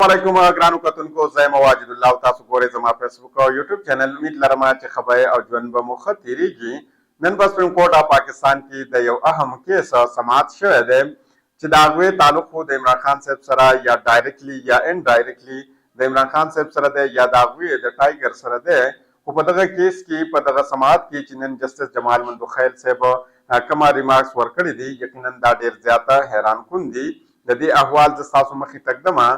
वालेकुम ګرانو کتونکو زه مواجد الله تاسو ګورئ زما فیسبوک او یوټیوب چینل امید لرم چې خبرې او ژوند به مو ښه تیریږي. نن په سپریم کورټ اف پاکستان کې د یو اهم کیس سماعت شوی دی چې د هغوی تعلق خو د عمران خان صاحب سره یا ډایرکټلی یا انډایرکټلی د عمران خان صاحب سره دی یا د هغوی د ټایګر سره دی. خو په دغه کیس کې په دغه سماعت کې چې نن جسټس جمال مندوخیل صاحب کومه ریمارکس ورکړي دي یقینا دا ډېر زیاته حیران کن دي. د دې احوال زه ستاسو مخې تږدمه.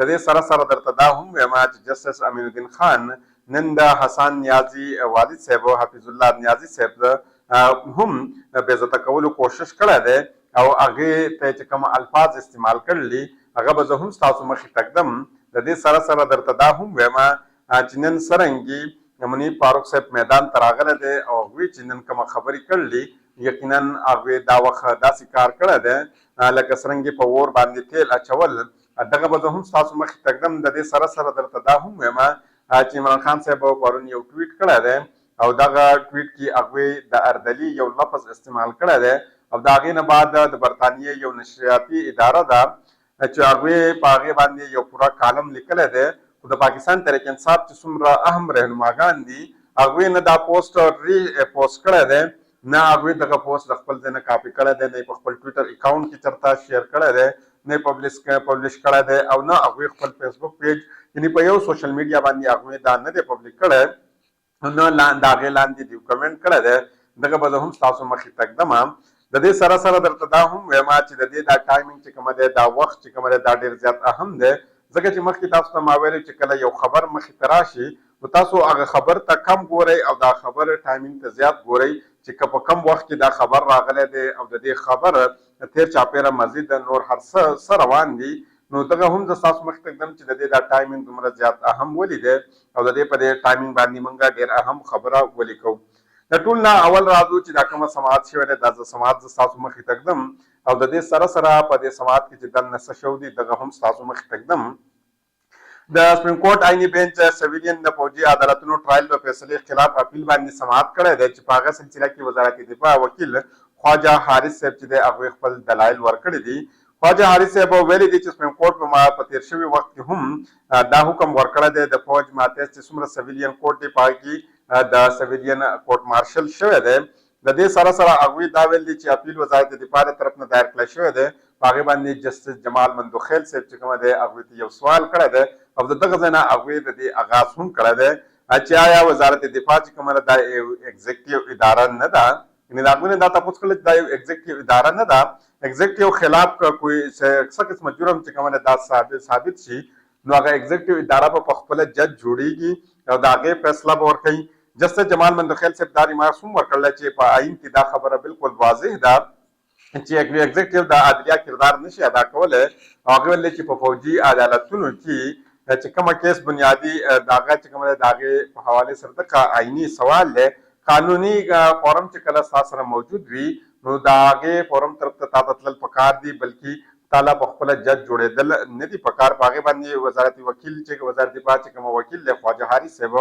د دې سره سره درته دا هم وایم چې جسټس امین الدین خان نن د حسن نیازي والد صاحب حفیظ الله نیازي صاحب هم بې عزته کولو کوشش کړی دی او هغې ته چې کوم الفاظ استعمال کړلي هغه به زه هم ستاسو مخې تږدم. د دې سره سره درته دا هم وایم چې نن څرنګې منیب فاروق صاحب میدان ته راغلی دی او هغوی چې نن کومه خبرې کړلي یقینا هغوی دا وخت داسې کار کړی دی لکه څرنګې په اور باندې تیل اچول. دغه به زه هم ستاسو مخې تږدم. د دې سره سره درته دا هم وایم چې عمران خان صاحب پرون یو ټویټ کړی دی او دغه ټویټ کې هغوی د اردلي یو لفظ استعمال کړی دی او د هغې نه بعد د برطانیې یو نشریاتي اداره ده چې هغوی په هغې باندې یو پوره کالم لیکلی دی. خو د پاکستان تحریک انصاف چې څومره اهم رهنماګان دي هغوی نه دا پوسټ پوسټ کړی دی نه هغوی دغه پوسټ د خپل ځای نه کاپي کړی دی نه په خپل ټویټر اکاونټ کې چېرته شیر کړی دی نه پبلش کړی دی او نه هغوی خپل فیسبوک پیج یعنې په یو سوشل میډیا باندې هغوی دا نه دی پبلیک کړی نه د هغې لاندې یو کمنټ کړی دی. دغه به زه هم ستاسو مخې تږدمه. د دې سره سره درته دا هم وایم چې د دې دا ټایمینګ چې کومه دی دا وخت چې کومه دی دا ډېر زیات اهم دی ځکه چې مخکې تاسو ته ما ویلي چې کله یو خبر مخې ته راشي نو تاسو هغه خبر ته کم ګورئ او دا خبر ټایمینګ ته زیات ګورئ چې که په کم وخت کې دا خبر راغلی دی او د دې خبر تیر چاپیره مزید نور هر څه روان دي نو دغه هم زه ستاسو مخې ته ږدم چې د دې دا ټایمینګ دومره زیات اهم ولې دی او د دې په دې ټایمینګ باندې موږ ډېر اهم خبره ولیکو. د ټول نه اول راځو چې دا کومه سماعت شوی دی دا سماعت زه ستاسو مخې ته ږدم او د دې سره سره په دې سماعت کې چې دننه څه شوي دي دغه هم ستاسو مخې ته ږدم. د سپریم کورټ آئینی بینچ سویلین د فوجي عدالتونو ټرایل په فیصلې خلاف اپیل باندې سماعت کړی دی چې په هغه سلسله کې وزارت دفاع وکیل خواجه حارث صاحب چې دی هغوی خپل دلایل ورکړي دي. خواجه حارث صاحب ویلي دي چې سپریم کورټ په تیر شوي وخت کې هم دا حکم ورکړی دی د فوج ماتحت چې څومره سویلین کورټ دی په هغه کې د سویلین کورټ مارشل شوی دی. د دې سره سره هغوی دا ویل دي چې اپیل وزارت دفاع د طرف نه دایر کړی شوی دی په هغې باندې جسټس جمال مندوخیل صاحب چې کومه دی هغوی ته یو سوال کړی دی او د دغه ځای نه هغوی د دې آغاز هم کړی دی چې آیا وزارت دفاع چې کومه ده دا یو اګزیکټیو اداره نه ده یعنې د هغوی نه دا تپوس کړی چې دا یو اګزیکټیو اداره نه ده اګزیکټیو خلاف کوئی څه قسمه جرم چې کومه ده دا ثابت شي نو هغه اګزیکټیو اداره به په خپله جج جوړیږي او د هغې فیصله به ورکوي. جسټس جمال مندوخیل صاحب دا ریمارکس هم ورکړلی چې په آئین کې دا خبره بالکل واضح ده چې اګزیکټیو د عدلیه کردار نشي ادا کولی او هغې ویلي چې په فوجي عدالتونو کې چې کومه کیس بنیادي د هغه چې کومه د هغې په حوالې سره دغه آئیني سوال دی قانوني فورم چې کله ستا سره موجود وي نو د هغې فورم طرف ته تا ته تلل پکار دي بلکې تاله په خپله جج جوړېدل نه دي پکار. په هغې باندې وزارت وکیل چې وزارت دفاع چې کومه وکیل دی خواجه حارث صاحب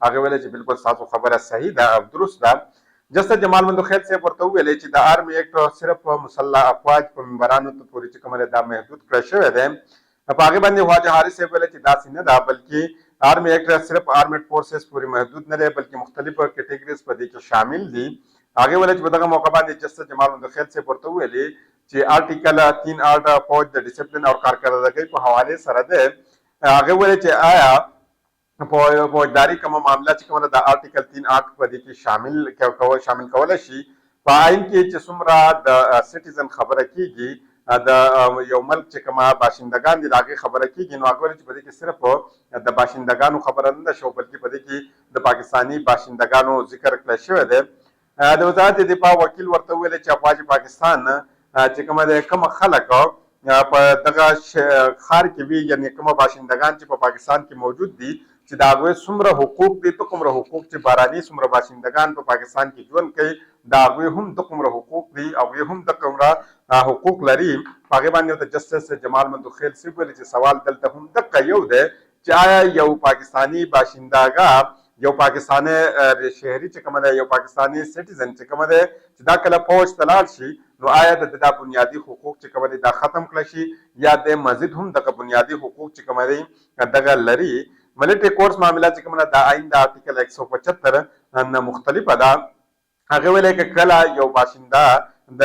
هغې ویلی چې بالکل ستاسو خبره صحیح ده او درست ده. جسټس جمال مندوخیل صاحب ورته وویلی چې د آرمي ایکټ صرف مسلح افواج په ممبرانو ته پورې چې کومه دا محدود کړی شوی دی په هغې باندې خواجه حارث صاحب ویلی چې داسې نه ده بلکې آرمي ایکټ صرف آرمډ فورسز پورې محدود نه دی بلکې مختلفو کیټګریز په دې کې شامل دي. هغې ویلی چې په دغه موقع باندې جسټس جمال مندوخیل صاحب ورته وویلي چې آرټیکل 3 فوج د ډسپلین او کارکردګۍ په حوالې سره دی. هغې ویلي چې آیا فوجداري کومه معامله چې کومه د آرټیکل 3 په دې کې شامل کولی شي په آئین کې چې څومره د سټیزن خبره کیږي د یو ملک چې کومه باشندگان دي د هغې خبره کیږي نو هغه ویلي چې په دې کې صرف د باشندگانو خبره نه ده شو بلکې په دې کې د پاکستاني باشندگانو ذکر کړی شوی دی. د وزارت دفاع وکیل ورته وویل چې افواج پاکستان چې کومه د کومه خلک په دغه ښار کې وي یعنې کومه باشندگان چې په پاکستان کې موجود دي چې د هغوی څومره حقوق دي دومره حقوق چې بهراني څومره باشندگان په پاکستان کې ژوند کوي د هغوی هم دومره حقوق دي هغوی هم دومره حقوق لري. په هغې باندې ورته جسټس جمال مندوخیل صاحب ویلي چې سوال دلته هم دقه یو دی چې آیا یو پاکستاني باشندګا یو پاکستاني شهري چې کوم دی یو پاکستاني سټیزن چې کوم دی چې دا کله فوج ته لاړ شي نو آیا د دا بنیادي حقوق چې کوم دي دا ختم کړی شي یا د مزید هم دغه بنیادي حقوق چې کوم دي دغه لري. ملټري کورس معاملہ چې کوم دا آئین د آرټیکل 175 نه مختلفه ده. هغه ویلي چې کله یو باشنده د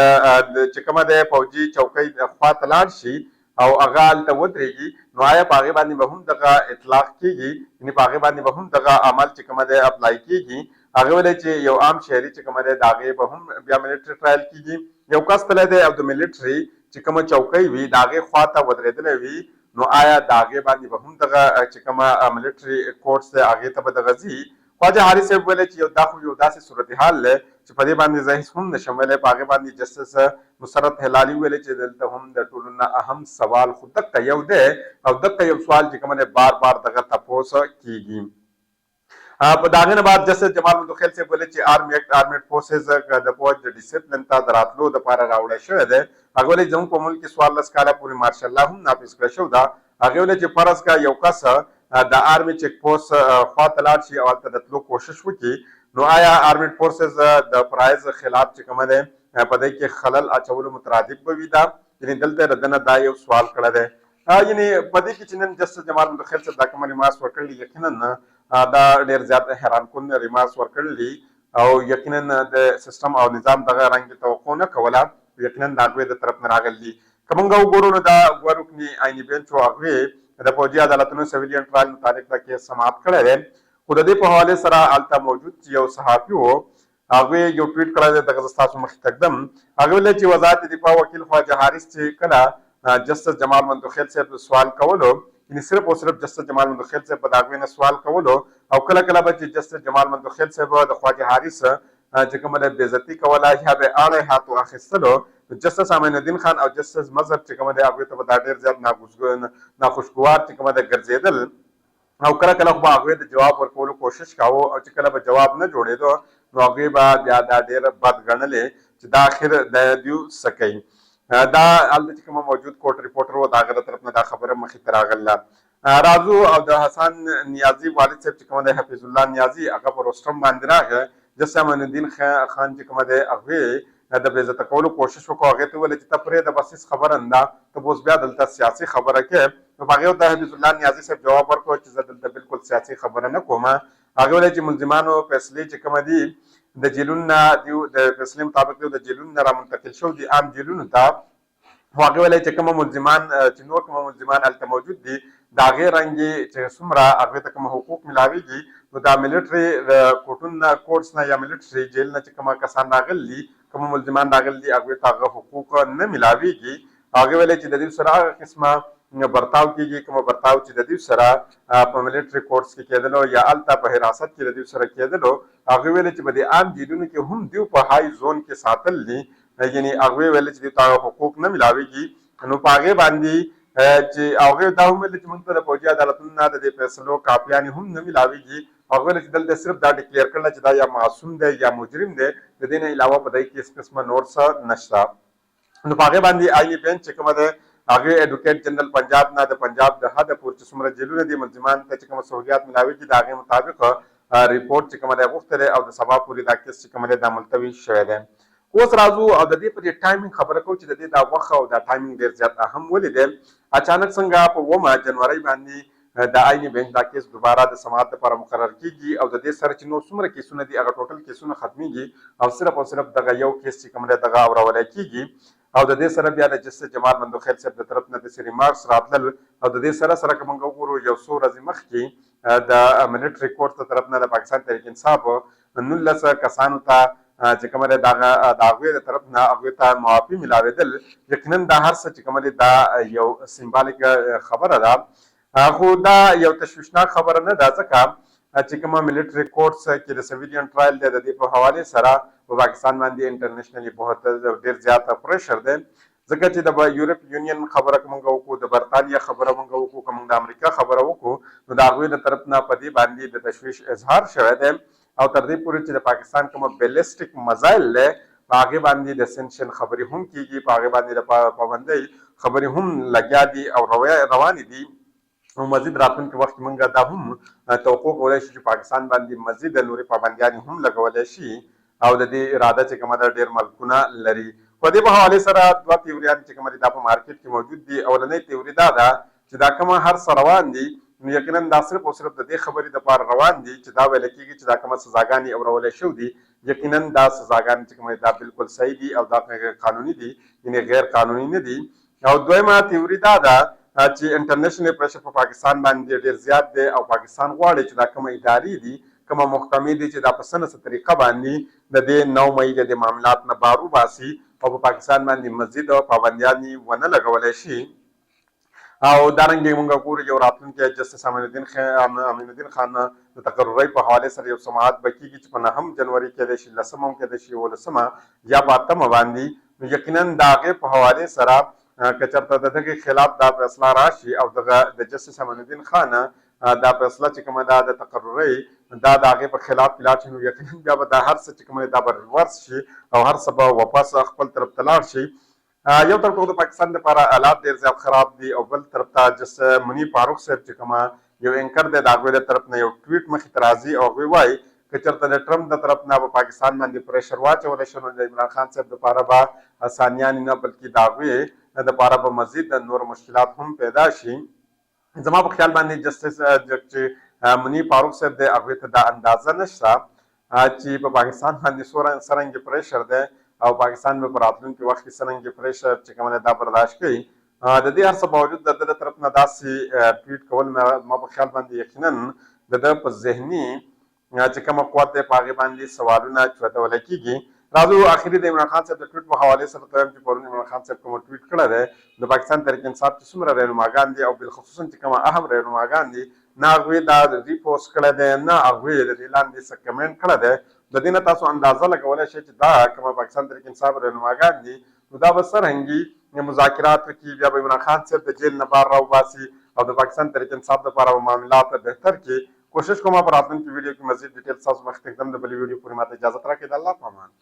چې کوم د فوجي چوکۍ خواته لاړ شي او هغه هلته ودرېږي نو آیا په هغې باندې به هم دغه اطلاق کېږي یعنې په هغې باندې به هم دغه عمل چې کومه دی اپلای کېږي. هغه ویلی چې یو عام شهري چې کومه دی د هغې به هم بیا ملټري ټرایل کېږي. یو کس تللی دی او د ملټري چې کومه چوکۍ وي د هغې خواته ودرېدلی وي نو آیا د هغې باندې به هم دغه چې کومه ملټري کورټس دی هغې ته به دغه ځي. خواجه حارث صاحب ویلی چې دا خو یو داسې صورتحال دی چې په دې باندې زه هېڅ هم نشم ویلی. په هغې باندې جسټس مسرت هلالي ویلي چې دلته هم د ټولو نه اهم سوال خو دقه یو دی او دقه یو سوال چې کوم دی بار بار دغه تپوس کېږي. په د هغې نه بعد جسټس جمال مندوخیل صاحب ویلي چې آرمي ایکټ آرمډ فورسز د فوج د ډسپلن ته د راتلو دپاره راوړی شوی دی. هغه ویلي زموږ په ملک کې 14 کاله پورې مارشل لا هم نافظ کړی شوی ده. هغې ویلي چې فرض که یو کس د آرمي چیک پوسټ خواته لاړ شي او هلته د تلو کوشش وکړي نو آیا آرمډ فورسز د فرایض خلاف چې کومه دی په دې کې خلل اچولو مترادف به وي. دا یعنې دلته د ده نه دا یو سوال کړی دی. یعنې په دې کې چې نن جسټس جمال مندوخیل صاحب دا کوم ریمارکس ورکړي یقینا دا ډېر زیات حیران کن ریمارکس ورکړي او یقینا د سیستم او نظام دغه رنګ توقع نه کوله یقینا د هغوی د طرف نه راغلي. که موږ وګورو نو دا دوه رکني آئیني بینچ و هغوی د فوجي عدالتونو سویلین ټرایل مطابق دا کیس سماعت کړی دی. خو د دې په حوالې سره هلته موجود یو صحافي و هغوی یو ټویټ کړی دی دغه زه ستاسو مخې ته ږدم. هغه ویلي چې وزارت دفاع وکیل خواجه حارث چې کله جسټس جمال مندوخیل صاحب سوال کولو یعنې صرف او صرف جسټس جمال مندوخیل صاحب به د هغوی نه سوال کولو او کله کله به چې جسټس جمال مندوخیل صاحب د خواجه حارث چې کومه ده بېعزتي کوله یا به اړه هاتو اخیستلو جسټس امین الدین خان او جسټس مظهر چې کومه دی هغوی ته به دا ډېر زیات ناخوشګوار چې کومه ده ګرځېدل او کله کله خو به هغوی د جواب ورکولو کوشش کاوه او چې کله به جواب نه جوړېدو نو هغوی به بیا دا ډېر بد ګڼلې چې دا آخر د دوی څه کوي. دا هلته چې کومه موجود کوټ ریپورټر و د هغه د طرف نه دا خبره مخې ته راغله. راځو او د حسن نیازي والد صاحب چې کومه دی حفیظ الله نیازي هغه په روسټرم باندې راغی. جسټس امین الدین خان چې کومه دی هغوی د بېعزته کولو کوشش وکړو. هغې ته وویل چې ته پرېږده بس هېڅ خبره نه ده ته به اوس بیا دلته سیاسي خبره کوې. نو په هغې ورته حفیظ الله نیازي صاحب جواب ورکړو چې زه دلته بالکل سیاسي خبره نه کوم. هغې ویلې چې ملزمانو فیصلې چې کومه دي د جیلونو نه د فیصلې مطابق د جیلونو نه رامنتقل شوي دي عام جیلونو ته. خو هغې ویلې چې کومه ملزمان چې نور کومه ملزمان هلته موجود دي د هغې رنګې چې څومره هغوی ته کوم حقوق ملاویږي نو دا ملټري کوټونو نه کورټس نه یا ملټري جیل نه چې کومه کسان راغلي کوم ملزمان راغلي دي هغوی ته هغه حقوق نه ملاویږي. هغې ویلې چې د دوی سره هغه قسمه برتاو کېږي کومه برتاو چې د دوی سره په ملټري کورټس کې کېدلو یا هلته په حراست کې د دوی سره کېدلو. هغوی ویلې چې په دې عام جیلونو کې هم دوی په های زون کې ساتل دي یعنې هغوی ویلې چې دوی ته هغه حقوق نه ملاویږي. نو په هغې باندې چې هغوی دا هم ویلې چې موږ ته د فوجي عدالتونو نه د دې فیصلو کاپیانې هم نه ملاویږي. هغه ویل چې دلته صرف دا ډکلیئر کړله چې دا یا معصوم دی یا مجرم دی د دې نه علاوه په دې کې هېڅ قسمه نور څه نشته. نو په هغې باندې آئیني بینچ چې کومه ده هغې ایډوکیټ جنرال پنجاب نه د پنجاب د حده پورې چې څومره جیلونه دي ملزمان ته چې کومه سهولیات ملاویږي د هغې مطابق ریپورټ چې کومه دی غوښتی دی او د سبا پورې دا کیس چې کومه دی دا ملتوي شوی دی. اوس راځو او د دې په دې ټایمینګ خبره کوو چې د دې دا وخت او دا ټایمینګ ډېر زیات اهم ولې دی. اچانک څنګه په 9 جنوري باندې د آئیني بینچ دا کیس دوباره د سماعت لپاره مقرر کیږي او د دې سره چې نور څومره کیسونه دي هغه ټوټل کیسونه ختمیږي او صرف او صرف دغه یو کیس چې کوم دی دغه اورولی کیږي او د دې سره بیا د جسټس جمال مندوخیل صاحب د طرف نه داسې ریمارکس راتلل او د دې سره که موږ وګورو یو څو ورځې مخکې د ملټري کورټ ته طرف نه د پاکستان تحریک انصاف 19 کسانو ته چې کومه دی د هغوی د طرف نه هغوی ته معافي ملاوېدل. یقینا دا هر څه چې کومه دی دا یو سمبالیک خبره ده خو دا یو تشویشناک خبره نه ده ځکه چې کومه ملټري کورټس کې د سویلین ټرایل دی د دې په حوالې سره په پاکستان باندې انټرنیشنلي بہت ډېر زیات پریشر دی ځکه چې د یورپ یونین خبره که موږ وکړو د برطانیه خبره موږ وکړو که موږ د امریکا خبره وکړو نو د هغوی د طرف نه په دې باندې د تشویش اظهار شوی دی او تر دې پورې چې د پاکستان کومه بیلسټیک مزایل دی په هغې باندې د سنشن خبرې هم کېږي په هغې باندې د پابندۍ خبرې هم لګیا دي او روانې دي. مزید راتلونکي وخت کې موږ دا هم توقع کولی شو چې پاکستان باندې مزید نورې پابندیانې هم لګولی شي او د دې اراده چې کومه ده ډېر ملکونه لري. په دې په حوالې سره دوه تیوریان چې کومه دي دا په مارکیټ کې موجود دي. اولنۍ تیوري دا ده چې دا کومه هر څه روان دي نو یقینا دا صرف او صرف د دې خبرې دپاره روان دي چې دا ویل کېږي چې دا کومه سزاګانې اورولی شوي دي یقینا دا سزاګانې چې کومه دا بالکل صحیح دي او دا قانوني دي یعنې غیر قانوني نه دي. او دویمه تیوري دا ده چې انټرنیشنل پریشر په پاکستان باندې ډېر زیات دی او پاکستان غواړي چې دا کومه ادارې دي کومه محکمې دي چې دا په څه نه څه طریقه باندې د دې 9 مۍ د دې معاملات نه بار وباسي او په پاکستان باندې مزید پابندیانې ونه لګولی شي. او دارنګې موږ ګورو یو راتلونکی جسټس امین الدین خان د تقررۍ په حوالې سره یو سماعت به کېږي چې په 9 جنوري کېدی شي 10 هم کېدی شي 11 یا په 8 باندې. نو یقینا د هغې په حوالې سره که چېرته د دغې خلاف دا فیصله راشي او دغه د جسټس امین الدین خان دا فیصله چې کومه ده د تقررۍ دا د هغې په خلاف لاړ شي نو یقینا بیا به دا هر څه چې کومه دا به ریورس شي او هر څه به واپس خپل طرف ته لاړ شي. یو طرف ته د پاکستان لپاره حالات ډېر زیات خراب دي او بل طرف ته جس منی فاروق صاحب چې کومه یو انکر دی د هغوی د طرف نه یو ټویټ مخې ته راځي او هغوی وایي که چېرته د ټرمپ د طرف نه به پاکستان باندې پریشر واچولی شي نو د عمران خان صاحب دپاره به اسانیانې نه بلکې د هغوی دپاره به مزید نور مشکلات هم پیدا شي. زما په خیال باندې جسټس چې منی فاروق صاحب دی هغوی ته دا اندازه نشته چې په پاکستان باندې څرنګه پریشر دی او پاکستان به په راتلونکي وخت کې څرنګه پریشر چې کومه دا برداشت کوي. د دې هر څه باوجود د ده د طرف نه داسې ټویټ کول ما په خیال باندې یقینا د ده په ذهني چې کومه قوت دی په هغې باندې سوالونه چوتولی کېږي. راځو اخري د عمران خان صاحب د ټویټ په حوالې سره ته وایم چې پرون عمران خان صاحب کومه ټویټ کړی دی د پاکستان تحریک انصاف چې څومره رهنماګان دي او بالخصوصا چې کومه اهم رهنماګان دي نه هغوی دا ریپوسټ کړی دی نه هغوی د دې لاندې څه کمنټ کړی دی. د دې نه تاسو اندازه لګولی شئ چې دا کومه پاکستان تحریک انصاف رهنماګان دي نو دا به څرنګي مذاکرات وکړي بیا به عمران خان صاحب د جیل نه بهر راوباسي او د پاکستان تحریک انصاف دپاره به معاملات بهتر کړي. کوشش کوم په راتلونکي ویډیو کې مزید ډیټیل تاسو مخې ته ږدم. د بلې ویډیو پورې ماته اجازت راکړئ. د الله په امان.